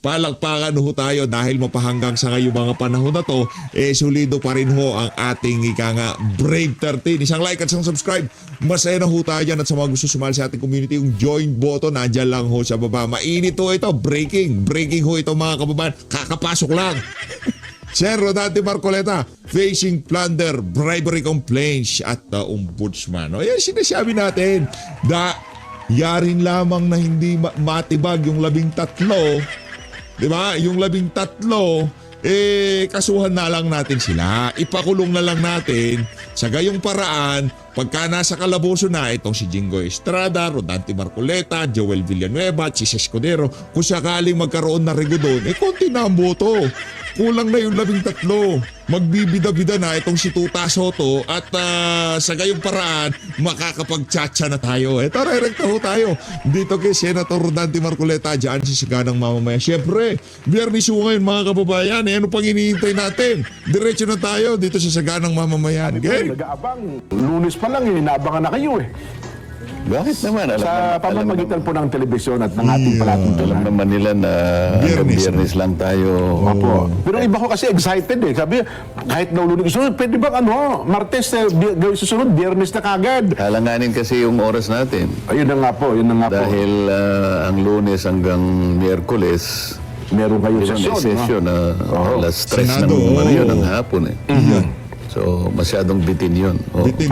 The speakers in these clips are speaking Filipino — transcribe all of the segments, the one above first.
palakpakan ho tayo dahil mapahanggang sa ngayong mga panahon na to, solido pa rin ho ang ating ika nga Brave 13. Isang like at isang subscribe. Masaya na ho tayo dyan, at sa mga gusto sumali sa ating community, yung join button, nandyan lang ho sa baba. Mainit ho ito, breaking ho ito mga kababayan. Kakapasok lang. Sir Rodante Marcoleta, facing plunder, bribery complaints at the ombudsman. O yan, sinasabi natin, yarin lamang na hindi matibag yung 13. Diba? Yung 13, kasuhan na lang natin sila. Ipakulong na lang natin sa gayong paraan. Pagka nasa kalaboso na itong si Jingo Estrada, Rodante Marcoleta, Joel Villanueva, Chis Escudero, kung sakaling magkaroon na rego doon, konti na ang boto. Kulang na yung 13. Magbibida-bida na itong si Tuta Soto at sa gayong paraan, makakapag-tsa-tsa na tayo. Tara, rekta ho tayo. Dito kay Senator Rodante Marcoleta, dyan si Saganang Mamamayan. Siyempre, Biyernes ho ngayon mga kababayan. Ano pang hinihintay natin? Diretso na tayo dito sa Saganang Mamamayan. Okay? Nag-aabang. Lunes pa lang, inaabangan na kayo eh. Bakit naman? Sa pamamagitan po ng telebisyon at ng ating palatuntunan. Alam naman nila na hanggang Biyernes lang tayo. Opo. Pero iba ko kasi excited eh. Sabi, kahit naulunod susunod, pwede ba Martes, gawin susunod, Biyernes na kagad. Halanganin kasi yung oras natin. Ayun na nga po, yun na nga po. Dahil ang Lunes hanggang Miyerkules, Meron kayong may sesyon. session na alas 3 Senado, ng hapon eh. So, masyadong bitin yun. Bitin.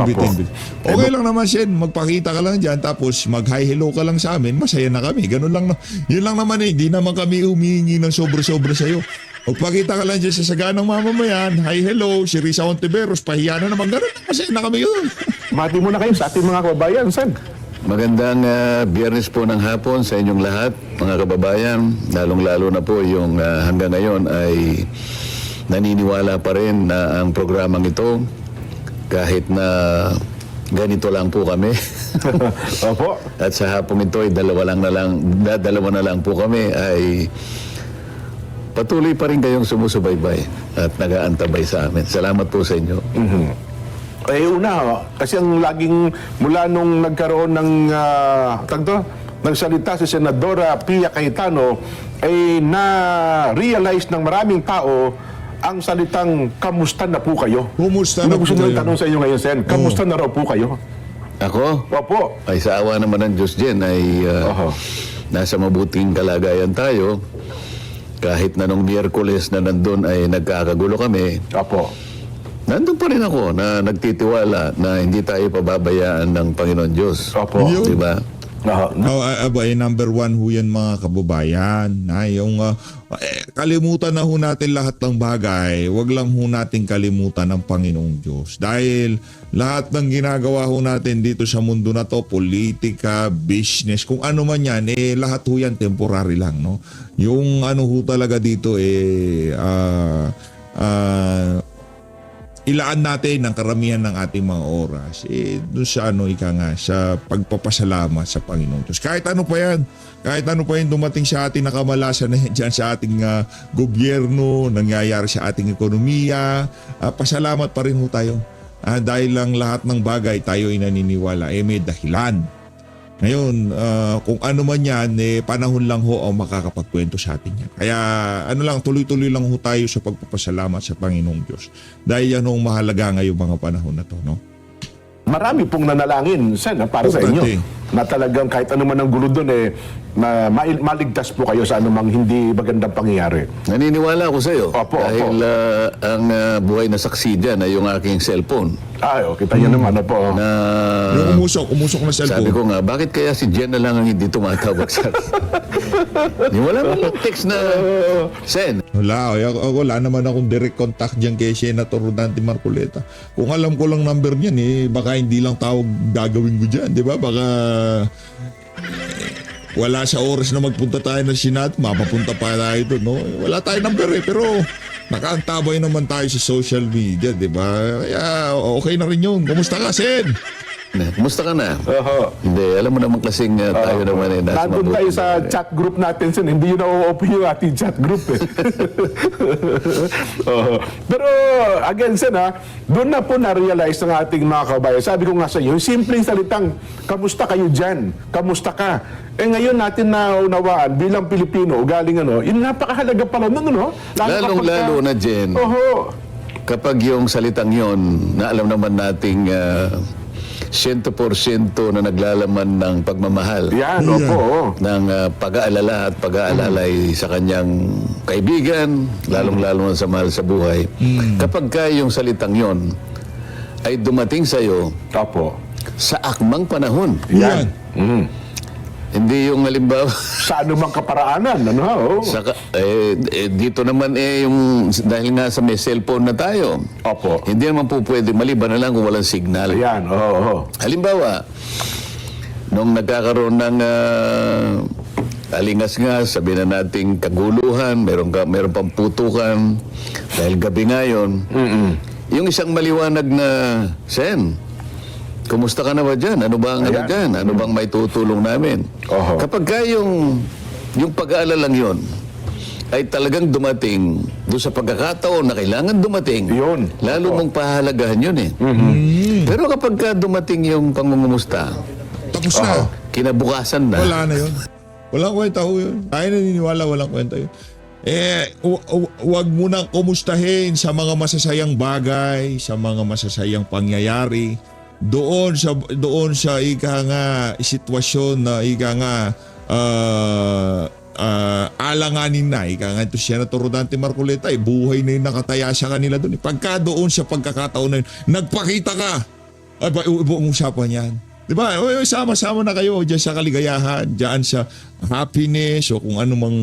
Okay lang naman, Shen. Magpakita ka lang dyan, tapos mag-hi hello ka lang sa amin. Masaya na kami. Ganun lang. Yun lang naman eh. Di naman kami humihingi ng sobra-sobra sa'yo. Magpakita ka lang dyan sa Saganang Mamamayan. Hi hello, si Risa Ontiveros. Pahiya na naman. Ganun. Masaya na kami yun. Mati muna kayo sa ating mga kababayan, San. Magandang Biyernes po ng hapon sa inyong lahat, mga kababayan. Lalong-lalo na po yung hanggang ngayon ay naniniwala pa rin na ang programang ito, kahit na ganito lang po kami. Opo. At sa hapong ito ay dalawa na lang po kami, ay patuloy pa rin kayong sumusubaybay at nag-aantabay sa amin. Salamat po sa inyo. Una, kasi ang laging mula nung nagkaroon ng nagsalita si Senadora Pia Cayetano, ay na-realize ng maraming tao ang salitang kamusta na po kayo. Kumusta na Ano po gusto nyo kayo? tanong sa inyo ngayon, Sen? Kamusta na raw po kayo? Ako? Opo. Ay sa awa naman ng Diyos din ay nasa mabuting kalagayan tayo. Kahit na nung Miyerkules na nandun ay nagkakagulo kami, Opo. nandun pa rin ako na nagtitiwala na hindi tayo pababayaan ng Panginoon Diyos. Opo. Yun. Di ba? Number one ho yan mga kababayan. Yung kalimutan na ho natin lahat ng bagay. Huwag lang ho natin kalimutan ng Panginoong Diyos. Dahil lahat ng ginagawa ho natin dito sa mundo na to, politika, business, kung ano man yan, lahat ho yan temporary lang. No? Yung ano ho talaga dito ilaan natin ang karamihan ng ating mga oras doon sa sa pagpapasalamat sa Panginoon Diyos. Kahit ano pa yan, dumating sa ating nakamalasan na dyan sa ating gobyerno, nangyayari sa ating ekonomiya, pasalamat pa rin ho tayo. Dahil lang lahat ng bagay tayo ay naniniwala, may dahilan. Ngayon, kung ano man yan, panahon lang ho ang makakapagkwento sa atin yan. Kaya tuloy-tuloy lang ho tayo sa pagpapasalamat sa Panginoong Diyos. Dahil yan ho ang mahalaga ngayong mga panahon na to, no? Marami pong nanalangin, Sen, para sa inyo. Na talagang kahit ano man ang gulo doon, maligtas po kayo sa anumang hindi magandang pangyayari. Naniniwala ako sa iyo. Opo, dahil ang buhay na saksi dyan ay yung aking cellphone. Kita niyo naman, opo. Na Yung umusok na cellphone. sabi ko nga, bakit kaya si Jen na lang ang hindi tumatawag sa akin? Wala man lang text na Sen. Wala naman akong direct contact dyan kay Senator Rodante Marcoleta. Kung alam ko lang number niyan, baka hindi lang tawag gagawin ko dyan, di ba? Baka wala sa oras na magpunta tayo ng Senado, mapapunta pa tayo doon, no? Wala tayong number pero nakaantabay naman tayo sa social media, di ba? Kaya okay na rin yun. Kumusta ka, Sen? Kumusta ka na? Oho. Hindi, alam mo naman kasing tayo naman eh. Nasa Nandun tayo sa chat group natin, Sen. Hindi yun na-open yung ating chat group eh. Oo. Pero again, Sen, doon na po na-realize ng ating mga kabayan. Sabi ko nga sa iyo, yung simpleng salitang, kamusta kayo dyan? Kamusta ka? Eh ngayon natin naunawaan bilang Pilipino, galing yun napakahalaga pala nun, no? Lalong-lalo na, Jen. Oho. Kapag yung salitang yon na alam naman nating 100% na naglalaman ng pagmamahal, Yan, opo. ng pag-aalala at pag-aalalay sa kanyang kaibigan, lalong-lalo na sa mahal sa buhay. Kapag ka yung salitang yon ay dumating sa'yo Opo. sa akmang panahon, Yan. hindi yung halimbawa, Sa anumang kaparaanan, ano ha? Oh. dito naman yung, dahil nga sa may cellphone na tayo, Opo. hindi naman po pwede, maliban na lang kung walang signal. Ayan, oo. Halimbawa, nung nagkakaroon ng alingas-ngas, sabihin na nating kaguluhan, meron pang putukan, dahil gabi nga yun, yung isang maliwanag na, Sen, kumusta ka na ba dyan? Ano ba ang ano dyan? Ano bang may tutulong namin? Oho. Kapag ka yung pag-aalalang yun, ay talagang dumating doon sa pagkakataon na kailangan dumating, Yun. lalo mong pahalagahan yun eh. Pero kapag ka dumating yung pangungumusta, Tapos na. kinabukasan na. Wala na yun. Walang kwenta ho yun. Tayo naniniwala, walang kwenta yun. Huwag mo nang kumustahin sa mga masasayang bagay, sa mga masasayang pangyayari. Doon sa ika nga sitwasyon na ika nga alanganin na, ika nga ito siya na Rodante Marcoleta, buhay na yung nakataya sa kanila doon. Pagka doon sa pagkakataon na yun, nagpakita ka, ay ba, buong usapan yan. Diba? Sama-sama na kayo dyan sa kaligayahan, dyan sa happiness o kung ano mang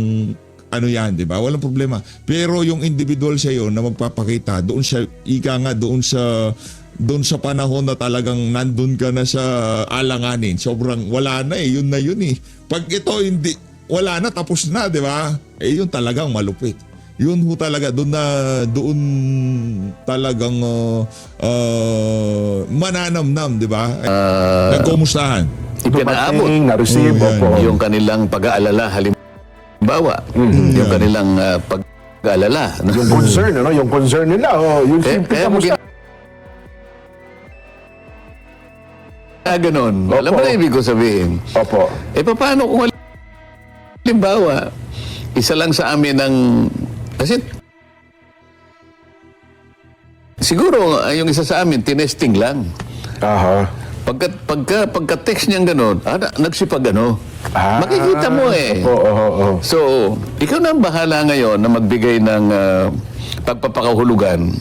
ano yan, diba? Walang problema. Pero yung individual sa iyo na magpapakita, doon sa ika nga, doon sa panahon na talagang nandun ka na sa alanganin, sobrang wala na eh, yun na yun eh. Pag ito hindi, wala na, tapos na, di ba? Eh yun talagang malupit. Yun ho talaga, doon talagang mananamnam, di ba? Nagkumustahan. Ipinaabot Dumating, na-receive, opo. yung kanilang pag-aalala, halimbawa, yung kanilang pag-aalala. Yung concern, Yung concern nila, yung simple kamusta. Ganon. Opo. Alam mo na ibig ko sabihin? Opo. Paano kung halimbawa, isa lang sa amin ang, kasi siguro yung isa sa amin, tinesting lang. Aha. Pagka-text niyang ganon, nagsipag ano. Makikita mo eh. Oo. So, ikaw na ang bahala ngayon na magbigay ng pagpapakahulugan.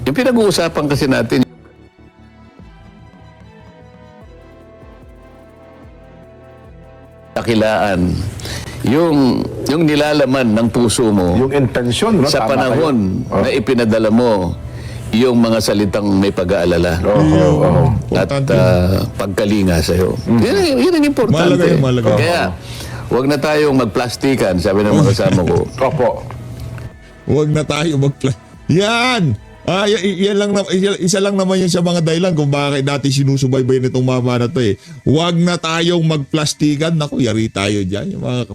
Yung pinag-uusapan kasi natin, dakilaan, yung nilalaman ng puso mo Yung intensyon, sa Tama panahon kayo. na ipinadala mo yung mga salitang may pag-aalala Oo. at Importante. pagkalinga sa'yo. Yun ang importante. Mahalaga yun, mahalaga. Kaya, huwag na tayong magplastikan, sabi ng mga kasama ko. Opo. Huwag na tayo Yan! Yan lang isa lang naman yun sa mga dahilan kung bakit dati sinusubaybay nitong mama na to eh. Huwag na tayong magplastikan. Naku, yari tayo dyan. Yung mga